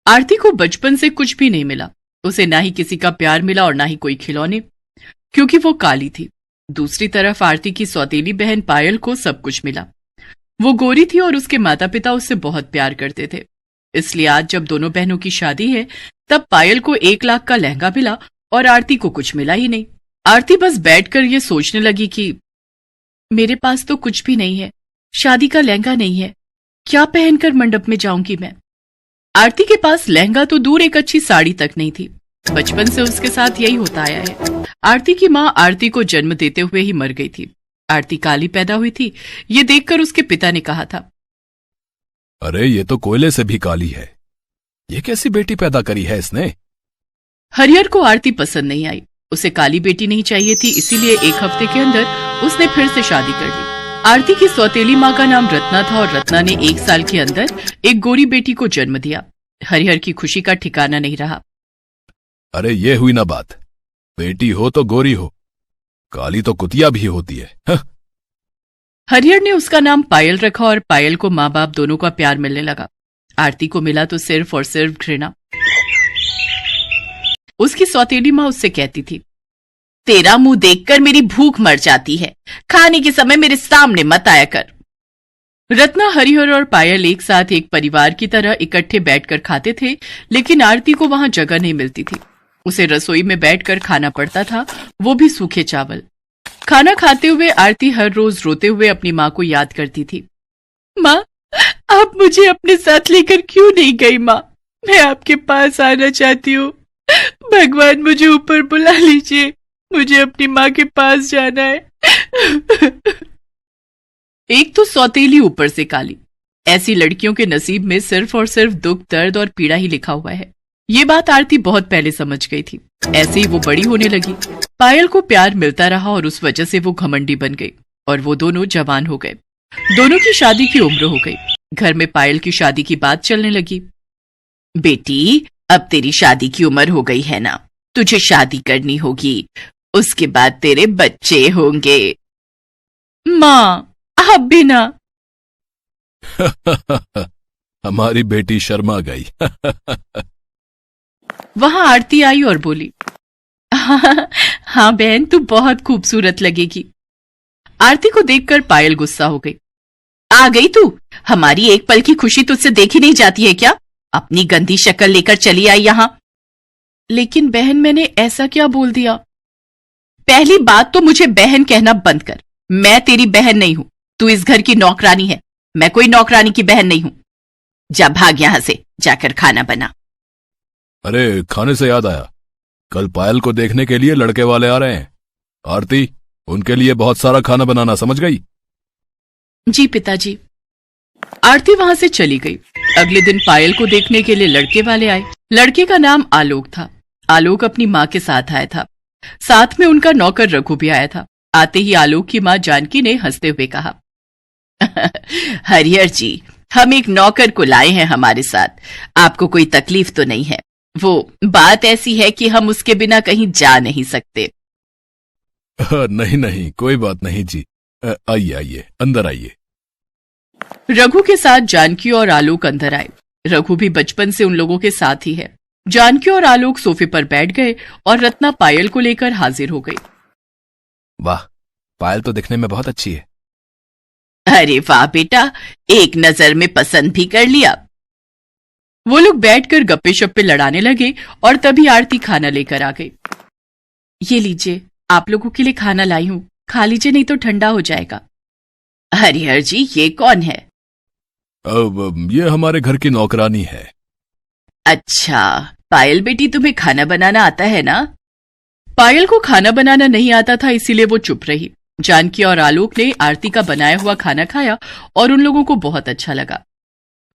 आरती को बचपन से कुछ भी नहीं मिला। उसे ना ही किसी का प्यार मिला और ना ही कोई खिलौने, क्योंकि वो काली थी। दूसरी तरफ आरती की सौतेली बहन पायल को सब कुछ मिला। वो गोरी थी और उसके माता पिता उससे बहुत प्यार करते थे। इसलिए आज जब दोनों बहनों की शादी है तब पायल को 1 लाख का लहंगा मिला और आरती को कुछ मिला ही नहीं। आरती बस बैठकर ये सोचने लगी कि मेरे पास तो कुछ भी नहीं है, शादी का लहंगा नहीं है, क्या पहनकर मंडप में जाऊंगी मैं। आरती के पास लहंगा तो दूर, एक अच्छी साड़ी तक नहीं थी। बचपन से उसके साथ यही होता आया है। आरती की माँ आरती को जन्म देते हुए ही मर गई थी। आरती काली पैदा हुई थी, ये देखकर उसके पिता ने कहा था, अरे ये तो कोयले से भी काली है, ये कैसी बेटी पैदा करी है इसने। हरिहर को आरती पसंद नहीं आई। उसे काली बेटी नहीं चाहिए थी, इसीलिए 1 हफ्ते के अंदर उसने फिर से शादी कर ली। आरती की सौतेली माँ का नाम रत्ना था और रत्ना ने 1 साल के अंदर एक गोरी बेटी को जन्म दिया। हरिहर की खुशी का ठिकाना नहीं रहा। अरे ये हुई ना बात, बेटी हो तो गोरी हो, काली तो कुतिया भी होती है। हरिहर ने उसका नाम पायल रखा और पायल को माँ बाप दोनों का प्यार मिलने लगा। आरती को मिला तो सिर्फ और सिर्फ घृणा। उसकी सौतेली माँ उससे कहती थी, तेरा मुंह देखकर मेरी भूख मर जाती है, खाने के समय मेरे सामने मत आया कर। रत्ना, हरिहर और पायल एक साथ एक परिवार की तरह इकट्ठे बैठकर खाते थे, लेकिन आरती को वहां जगह नहीं मिलती थी। उसे रसोई में बैठकर खाना पड़ता था, वो भी सूखे चावल। खाना खाते हुए आरती हर रोज रोते हुए अपनी माँ को याद करती थी। माँ, आप मुझे अपने साथ लेकर क्यों नहीं गई? माँ, मैं आपके पास आना चाहती हूँ, भगवान मुझे ऊपर बुला लीजिए, मुझे अपनी माँ के पास जाना है। एक तो सौतेली, ऊपर से काली। ऐसी लड़कियों के नसीब में सिर्फ और सिर्फ दुख, दर्द और पीड़ा ही लिखा हुआ है। ये बात आरती बहुत पहले समझ गई थी। ऐसे ही वो बड़ी होने लगी। पायल को प्यार मिलता रहा और उस वजह से वो घमंडी बन गई और वो दोनों जवान हो गए। दोनों की शादी की उम्र हो गई। घर में पायल की शादी की बात चलने लगी। बेटी, अब तेरी शादी की उम्र हो गई है ना, तुझे शादी करनी होगी, उसके बाद तेरे बच्चे होंगे। माँ, आप भी ना। हमारी बेटी शर्मा गई। वहां आरती आई और बोली, हाँ बहन, तू बहुत खूबसूरत लगेगी। आरती को देखकर पायल गुस्सा हो गई। आ गई तू? हमारी एक पल की खुशी तुझसे देखी नहीं जाती है क्या? अपनी गंदी शक्ल लेकर चली आई यहां। लेकिन बहन, मैंने ऐसा क्या बोल दिया? पहली बात तो मुझे बहन कहना बंद कर। मैं तेरी बहन नहीं हूं, तू इस घर की नौकरानी है। मैं कोई नौकरानी की बहन नहीं हूं। जा, भाग यहां से, जाकर खाना बना। अरे, खाने से याद आया, कल पायल को देखने के लिए लड़के वाले आ रहे हैं। आरती, उनके लिए बहुत सारा खाना बनाना, समझ गई? जी पिताजी। आरती वहां से चली गई। अगले दिन पायल को देखने के लिए लड़के वाले आए। लड़के का नाम आलोक था। आलोक अपनी माँ के साथ आया था। साथ में उनका नौकर रघु भी आया था। आते ही आलोक की माँ जानकी ने हंसते हुए कहा, हरिहर जी, हम एक नौकर को लाए हैं हमारे साथ। आपको कोई तकलीफ तो नहीं है? वो बात ऐसी है कि हम उसके बिना कहीं जा नहीं सकते। नहीं नहीं, कोई बात नहीं जी, आइए आइए, अंदर आइए। रघु के साथ जानकी और आलोक अंदर आए। रघु भी बचपन से उन लोगों के साथ ही है। जानकी और आलोक सोफे पर बैठ गए और रत्ना पायल को लेकर हाजिर हो गई। वाह, पायल तो दिखने में बहुत अच्छी है। अरे वाह बेटा, एक नजर में पसंद भी कर लिया। वो लोग बैठकर गप्पे शप्पे लड़ाने लगे और तभी आरती खाना लेकर आ गई। ये लीजिए, आप लोगों के लिए खाना लाई हूं, खा लीजिए, नहीं तो ठंडा हो जाएगा। हरिहर जी, ये कौन है? ये हमारे घर की नौकरानी है। अच्छा, पायल बेटी, तुम्हें खाना बनाना आता है ना? पायल को खाना बनाना नहीं आता था, इसीलिए वो चुप रही। जानकी और आलोक ने आरती का बनाया हुआ खाना खाया और उन लोगों को बहुत अच्छा लगा।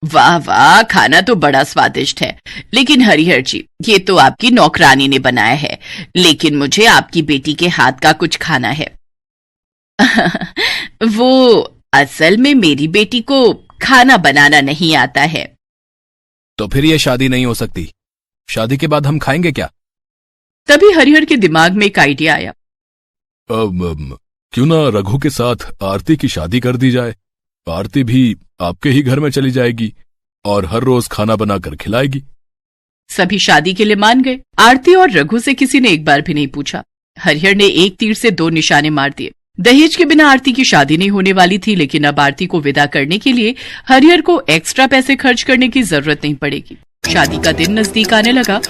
वाह वाह, खाना तो बड़ा स्वादिष्ट है, लेकिन हरिहर जी, ये तो आपकी नौकरानी ने बनाया है, लेकिन मुझे आपकी बेटी के हाथ का कुछ खाना है। वो असल में मेरी बेटी को खाना बनाना नहीं आता है। तो फिर ये शादी नहीं हो सकती। शादी के बाद हम खाएंगे क्या? तभी हरिहर के दिमाग में एक आइडिया आया। क्यों ना रघु के साथ आरती की शादी कर दी जाए। आरती भी आपके ही घर में चली जाएगी और हर रोज खाना बनाकर खिलाएगी। सभी शादी के लिए मान गए। आरती और रघु से किसी ने एक बार भी नहीं पूछा। हरिहर ने एक तीर से 2 निशाने मार दिए। दहेज के बिना आरती की शादी नहीं होने वाली थी, लेकिन अब आरती को विदा करने के लिए हरिहर को एक्स्ट्रा पैसे खर्च करने की जरूरत नहीं पड़ेगी। शादी का दिन नजदीक आने लगा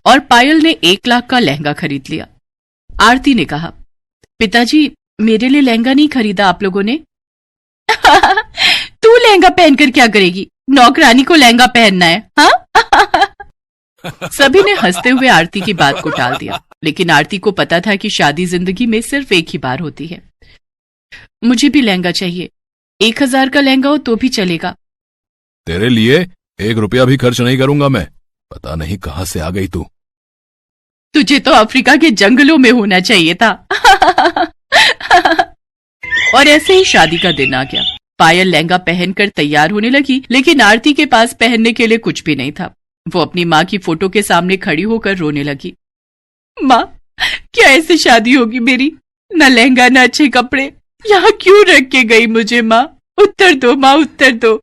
और पायल ने 1 लाख का लहंगा खरीद लिया। आरती ने कहा, पिताजी मेरे लिए लहंगा नहीं खरीदा आप लोगों ने? तू लहंगा पहनकर क्या करेगी? नौकरानी को लहंगा पहनना है, हाँ? सभी ने हंसते हुए आरती की बात को टाल दिया, लेकिन आरती को पता था कि शादी जिंदगी में सिर्फ एक ही बार होती है। मुझे भी लहंगा चाहिए। 1000 का लहंगा हो तो भी चलेगा। तेरे लिए 1 रुपया भी खर्च नहीं करूंगा मैं। पता नहीं कहां से आ गई तू। तुझे तो अफ्रीका के जंगलों में होना चाहिए था। और ऐसे ही शादी का दिन आ गया। पायल लहंगा पहनकर तैयार होने लगी, लेकिन आरती के पास पहनने के लिए कुछ भी नहीं था। वो अपनी माँ की फोटो के सामने खड़ी होकर रोने लगी। माँ, क्या ऐसे शादी होगी मेरी? न लहंगा न अच्छे कपड़े। यहाँ क्यों रख के गई मुझे माँ? उत्तर दो माँ, उत्तर दो।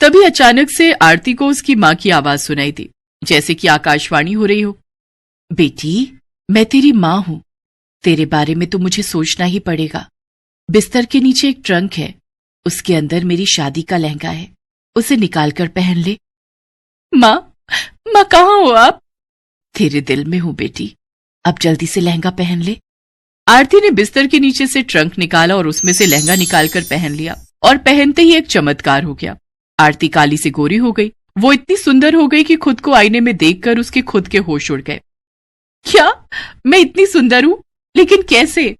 तभी अचानक से आरती को उसकी माँ की आवाज सुनाई दी, जैसे कि आकाशवाणी हो रही हो। बेटी, मैं तेरी माँ हूं। तेरे बारे में तो मुझे सोचना ही पड़ेगा। बिस्तर के नीचे एक ट्रंक है, उसके अंदर मेरी शादी का लहंगा है, उसे निकाल कर पहन ले। माँ, माँ कहाँ हो आप? तेरे दिल में हूं बेटी, अब जल्दी से लहंगा पहन ले। आरती ने बिस्तर के नीचे से ट्रंक निकाला और उसमें से लहंगा निकालकर पहन लिया, और पहनते ही एक चमत्कार हो गया। आरती काली से गोरी हो गई। वो इतनी सुंदर हो गई कि खुद को आईने में देखकर उसके खुद के होश उड़ गए। क्या मैं इतनी सुंदर हूं? लेकिन कैसे?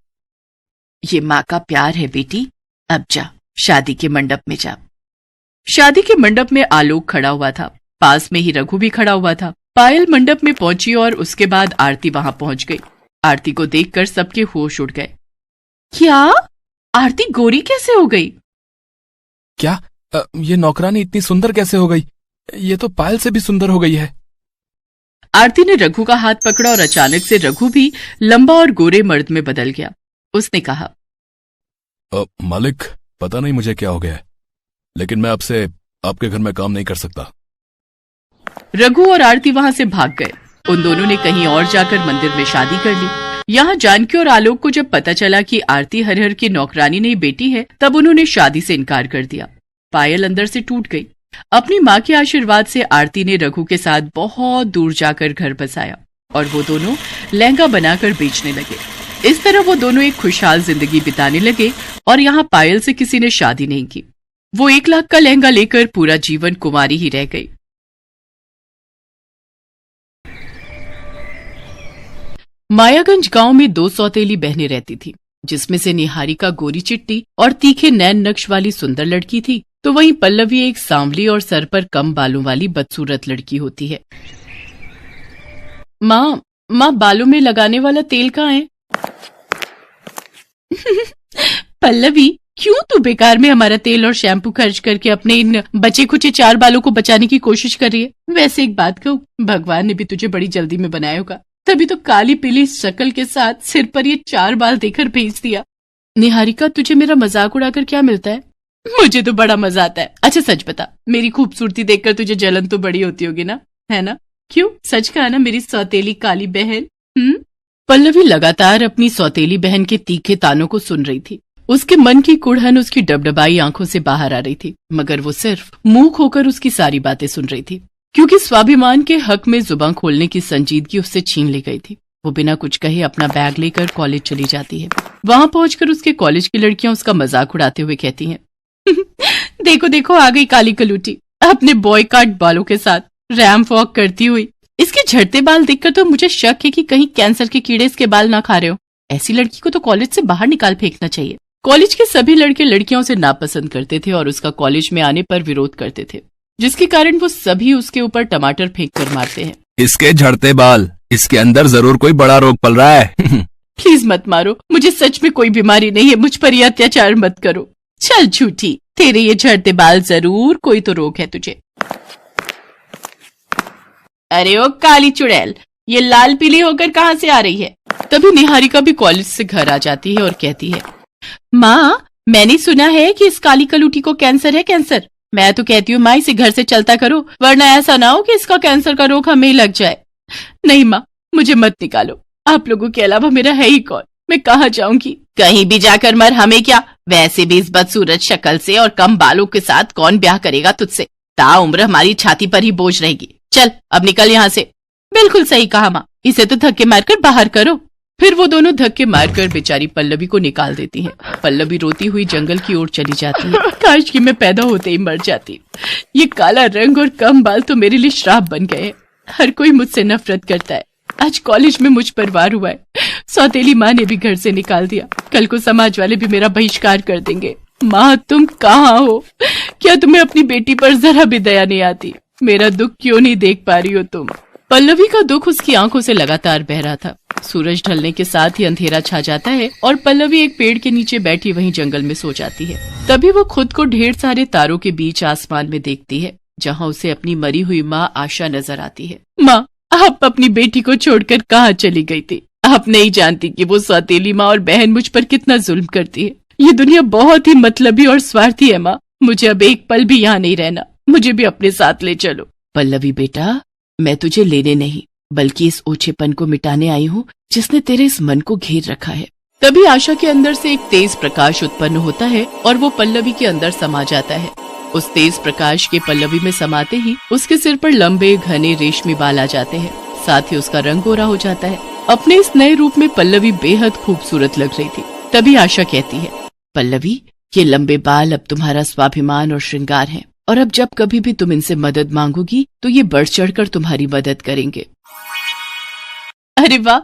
ये माँ का प्यार है बेटी। अब जा, शादी के मंडप में जा। शादी के मंडप में आलोक खड़ा हुआ था, पास में ही रघु भी खड़ा हुआ था। पायल मंडप में पहुंची और उसके बाद आरती वहां पहुंच गई। आरती को देखकर सबके होश उड़ गए। क्या आरती गोरी कैसे हो गई? क्या ये नौकरानी इतनी सुंदर कैसे हो गई? ये तो पायल से भी सुंदर हो गई है। आरती ने रघु का हाथ पकड़ा और अचानक से रघु भी लंबा और गोरे मर्द में बदल गया। उसने कहा, मालिक, पता नहीं मुझे क्या हो गया है, लेकिन मैं आपसे आपके घर में काम नहीं कर सकता। रघु और आरती वहां से भाग गए। उन दोनों ने कहीं और जाकर मंदिर में शादी कर ली। यहाँ जानकी और आलोक को जब पता चला कि आरती हरिहर की नौकरानी नहीं बेटी है, तब उन्होंने शादी से इनकार कर दिया। पायल अंदर से टूट गई। अपनी माँ के आशीर्वाद से आरती ने रघु के साथ बहुत दूर जाकर घर बसाया और वो दोनों लहंगा बनाकर बेचने लगे। इस तरह वो दोनों एक खुशहाल जिंदगी बिताने लगे और यहाँ पायल से किसी ने शादी नहीं की। वो 1 लाख का लहंगा लेकर पूरा जीवन कुंवारी ही रह गई। मायागंज गांव में 2 सौतेली बहनें रहती थी, जिसमें से निहारिका गोरी चिट्टी और तीखे नैन नक्श वाली सुंदर लड़की थी, तो वहीं पल्लवी एक सांवली और सर पर कम बालों वाली बदसूरत लड़की होती है। माँ, बालों में लगाने वाला तेल कहाँ है? पल्लवी, क्यों तू बेकार में हमारा तेल और शैम्पू खर्च करके अपने इन बचे खुचे 4 बालों को बचाने की कोशिश कर रही है? वैसे एक बात कहूँ, भगवान ने भी तुझे बड़ी जल्दी में बनाया होगा, तभी तो काली पीली शक्ल के साथ सिर पर ये 4 बाल देकर भेज दिया। निहारिका, तुझे मेरा मजाक उड़ाकर क्या मिलता है? मुझे तो बड़ा मजा आता है। अच्छा सच बता, मेरी खूबसूरती देखकर तुझे जलन तो बड़ी होती होगी ना, है ना? क्यों, सच कहा ना मेरी सौतेली काली बहन? पल्लवी लगातार अपनी सौतेली बहन के तीखे तानों को सुन रही थी। उसके मन की कुड़हन उसकी डबडबाई आंखों से बाहर आ रही थी, मगर वो सिर्फ मुंह खोकर उसकी सारी बातें सुन रही थी, क्योंकि स्वाभिमान के हक में जुबान खोलने की संजीदगी उससे छीन ली गई थी। वो बिना कुछ कहे अपना बैग लेकर कॉलेज चली जाती है। वहां पहुंचकर उसके कॉलेज की लड़कियां उसका मजाक उड़ाते हुए कहती हैं, देखो देखो आ गई काली कलूटी अपने बॉय कट बालों के साथ रैम्प वॉक करती हुई। इसके झड़ते बाल देखकर तो मुझे शक है कि कहीं कैंसर के कीड़े इसके बाल ना खा रहे हो। ऐसी लड़की को तो कॉलेज से बाहर निकाल फेंकना चाहिए। कॉलेज के सभी लड़के लड़कियों से नापसंद करते थे और उसका कॉलेज में आने पर विरोध करते थे, जिसके कारण वो सभी उसके ऊपर टमाटर फेंक कर मारते हैं। इसके झड़ते बाल, इसके अंदर जरूर कोई बड़ा रोग पल रहा है। प्लीज मत मारो, मुझे सच में कोई बीमारी नहीं है, मुझ पर ये अत्याचार मत करो। चल झूठी, तेरे ये झड़ते बाल जरूर कोई तो रोग है तुझे। अरे ओ काली चुड़ैल, ये लाल पीली होकर कहाँ से आ रही है? तभी निहारिका भी कॉलेज से घर आ जाती है और कहती है, माँ, मैंने सुना है कि इस काली कलूटी को कैंसर है। कैंसर मैं तो कहती हूँ माँ इसे घर से चलता करो, वरना ऐसा ना हो कि इसका कैंसर का रोग हमें ही लग जाए। नहीं माँ, मुझे मत निकालो, आप लोगों के अलावा मेरा है ही कौन, मैं कहाँ जाऊंगी? कहीं भी जाकर मर, हमें क्या? वैसे भी इस बदसूरत शक्ल से और कम बालों के साथ कौन ब्याह करेगा तुझसे? ताउम्र हमारी छाती पर ही बोझ रहेगी। चल अब निकल यहाँ से। बिल्कुल सही कहा माँ, इसे तो धक्के मारकर बाहर करो। फिर वो दोनों धक्के मारकर बेचारी पल्लवी को निकाल देती हैं। पल्लवी रोती हुई जंगल की ओर चली जाती है। काश कि मैं पैदा होते ही मर जाती। ये काला रंग और कम बाल तो मेरे लिए श्राप बन गए हैं। हर कोई मुझसे नफरत करता है। आज कॉलेज में मुझ पर वार हुआ है। सौतेली माँ ने भी घर से निकाल दिया। कल को समाज वाले भी मेरा बहिष्कार कर देंगे। माँ तुम कहाँ हो? क्या तुम्हें अपनी बेटी पर जरा भी दया नहीं आती? मेरा दुख क्यों नहीं देख पा रही हो तुम? पल्लवी का दुख उसकी आंखों से लगातार बह रहा था। सूरज ढलने के साथ ही अंधेरा छा जाता है और पल्लवी एक पेड़ के नीचे बैठी वहीं जंगल में सो जाती है। तभी वो खुद को ढेर सारे तारों के बीच आसमान में देखती है, जहाँ उसे अपनी मरी हुई माँ आशा नजर आती है। माँ, आप अपनी बेटी को छोड़कर कहाँ चली गई थी? आप नहीं जानती कि वो सौतेली माँ और बहन मुझ पर कितना जुल्म करती है। ये दुनिया बहुत ही मतलबी और स्वार्थी है माँ। मुझे अब एक पल भी यहाँ नहीं रहना। मुझे भी अपने साथ ले चलो। पल्लवी बेटा, मैं तुझे लेने नहीं बल्कि इस ओछेपन को मिटाने आई हूँ जिसने तेरे इस मन को घेर रखा है। तभी आशा के अंदर से एक तेज प्रकाश उत्पन्न होता है और वो पल्लवी के अंदर समा जाता है। उस तेज प्रकाश के पल्लवी में समाते ही उसके सिर पर लंबे घने रेशमी बाल आ जाते हैं। साथ ही उसका रंग गोरा हो जाता है। अपने इस नए रूप में पल्लवी बेहद खूबसूरत लग रही थी। तभी आशा कहती है, पल्लवी, ये लंबे बाल अब तुम्हारा स्वाभिमान और श्रृंगार है, और अब जब कभी भी तुम इनसे मदद मांगोगी तो ये बढ़ चढ़कर तुम्हारी मदद करेंगे। अरे वाह,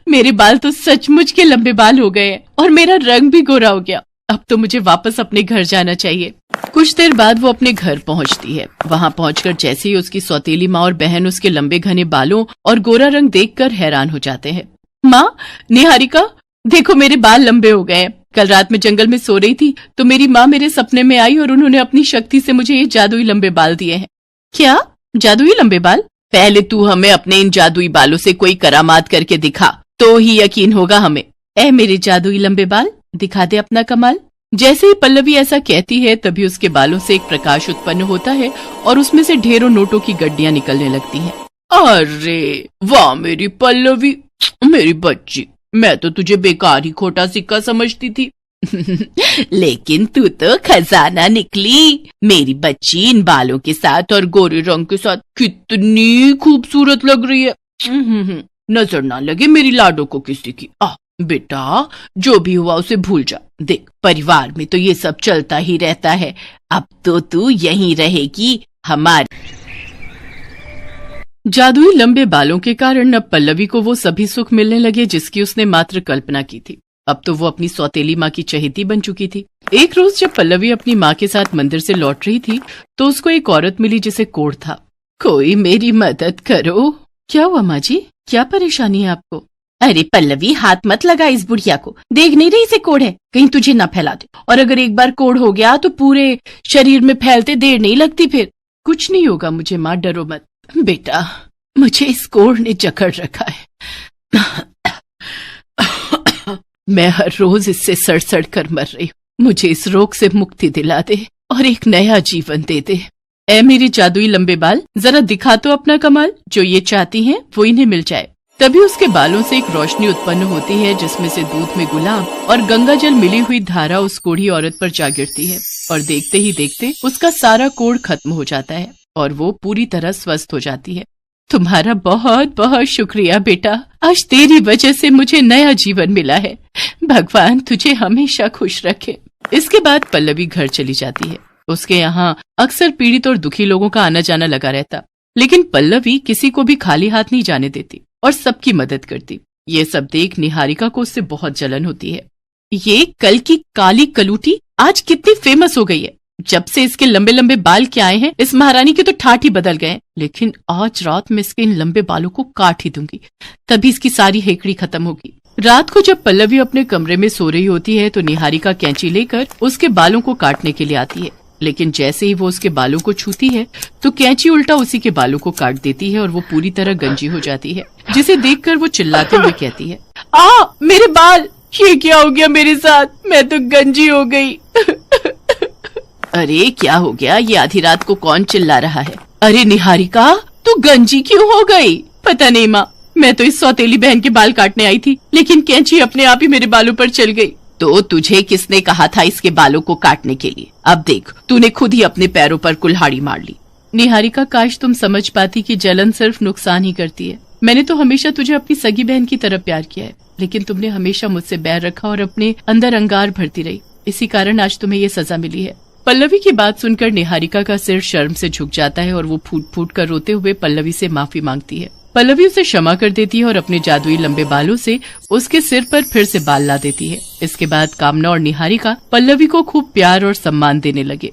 मेरे बाल तो सचमुच के लंबे बाल हो गए हैं और मेरा रंग भी गोरा हो गया। अब तो मुझे वापस अपने घर जाना चाहिए। कुछ देर बाद वो अपने घर पहुंचती है। वहां पहुंचकर जैसे ही उसकी सौतेली माँ और बहन उसके लंबे घने बालों और गोरा रंग देखकर हैरान हो जाते हैं। माँ, निहारिका, देखो मेरे बाल लंबे हो गए हैं। कल रात में जंगल में सो रही थी तो मेरी माँ मेरे सपने में आई और उन्होंने अपनी शक्ति से मुझे ये जादुई लंबे बाल दिए हैं। क्या जादुई लंबे बाल? पहले तू हमें अपने इन जादुई बालों से कोई करामात करके दिखा, तो ही यकीन होगा हमें। ए मेरे जादुई लंबे बाल, दिखा दे अपना कमाल। जैसे ही पल्लवी ऐसा कहती है तभी उसके बालों से एक प्रकाश उत्पन्न होता है और उसमें से ढेरों नोटों की गड्डियां निकलने लगती हैं। अरे वाह मेरी पल्लवी, मेरी बच्ची, मैं तो तुझे बेकार ही खोटा सिक्का समझती थी। लेकिन तू तो खजाना निकली। मेरी बच्ची इन बालों के साथ और गोरे रंग के साथ कितनी खूबसूरत लग रही है। नजर ना लगे मेरी लाडो को किसी की। बेटा, जो भी हुआ उसे भूल जा। देख, परिवार में तो ये सब चलता ही रहता है। अब तो तू यहीं रहेगी हमारी। जादुई लंबे बालों के कारण अब पल्लवी को वो सभी सुख मिलने लगे जिसकी उसने मात्र कल्पना की थी। अब तो वो अपनी सौतेली माँ की चहेती बन चुकी थी। एक रोज जब पल्लवी अपनी माँ के साथ मंदिर से लौट रही थी तो उसको एक औरत मिली जिसे कोढ़ था। कोई मेरी मदद करो। क्या हुआ माँ जी, क्या परेशानी है आपको? अरे पल्लवी, हाथ मत लगा इस बुढ़िया को। देख नहीं रही इसे कोढ़ है, कहीं तुझे न फैला दे। और अगर एक बार कोढ़ हो गया तो पूरे शरीर में फैलते देर नहीं लगती फिर। कुछ नहीं होगा मुझे माँ, डरो मत। बेटा, मुझे इस कोढ़ ने जकड़ रखा है। मैं हर रोज इससे सड़ कर मर रही हूँ। मुझे इस रोग से मुक्ति दिला दे और एक नया जीवन दे दे। ऐ मेरी जादुई लंबे बाल, जरा दिखा तो अपना कमाल। जो ये चाहती हैं वो इन्हें मिल जाए। तभी उसके बालों से एक रोशनी उत्पन्न होती है जिसमें से दूध में गुलाब और गंगा जल मिली हुई धारा उस कोढ़ी औरत पर जा गिरती है और देखते ही देखते उसका सारा कोढ़ खत्म हो जाता है और वो पूरी तरह स्वस्थ हो जाती है। तुम्हारा बहुत बहुत शुक्रिया बेटा, आज तेरी वजह से मुझे नया जीवन मिला है। भगवान तुझे हमेशा खुश रखे। इसके बाद पल्लवी घर चली जाती है। उसके यहाँ अक्सर पीड़ित और दुखी लोगों का आना जाना लगा रहता, लेकिन पल्लवी किसी को भी खाली हाथ नहीं जाने देती और सबकी मदद करती। ये सब देख निहारिका को उससे बहुत जलन होती है। ये कल की काली कलूटी आज कितनी फेमस हो गई है। जब से इसके लंबे लंबे बाल के आए हैं इस महारानी के तो ठाठ ही बदल गए। लेकिन आज रात में इसके इन लंबे बालों को काट ही दूंगी, तभी इसकी सारी हेकड़ी खत्म होगी। रात को जब पल्लवी अपने कमरे में सो रही होती है तो निहारिका कैंची लेकर उसके बालों को काटने के लिए आती है, लेकिन जैसे ही वो उसके बालों को छूती है तो कैंची उल्टा उसी के बालों को काट देती है और वो पूरी तरह गंजी हो जाती है, जिसे देखकर वो चिल्लाते हुए कहती है, मेरे बाल, ये क्या हो गया मेरे साथ? मैं तो गंजी हो गई। अरे क्या हो गया? ये आधी रात को कौन चिल्ला रहा है? अरे निहारिका, तू गंजी क्यों हो गई? पता नहीं माँ, मैं तो इस सौतेली बहन के बाल काटने आई थी, लेकिन कैंची अपने आप ही मेरे बालों पर चल गई। तो तुझे किसने कहा था इसके बालों को काटने के लिए? अब देख, तूने खुद ही अपने पैरों पर कुल्हाड़ी मार ली। निहारिका, काश तुम समझ पाती कि जलन सिर्फ नुकसान ही करती है। मैंने तो हमेशा तुझे अपनी सगी बहन की तरह प्यार किया है, लेकिन तुमने हमेशा मुझसे बैर रखा और अपने अंदर अंगार भरती रही। इसी कारण आज तुम्हें ये सजा मिली है। पल्लवी की बात सुनकर निहारिका का सिर शर्म से झुक जाता है और वो फूट फूट कर रोते हुए पल्लवी से माफी मांगती है। पल्लवी उसे क्षमा कर देती है और अपने जादुई लंबे बालों से उसके सिर पर फिर से बाल ला देती है। इसके बाद कामना और निहारिका पल्लवी को खूब प्यार और सम्मान देने लगे।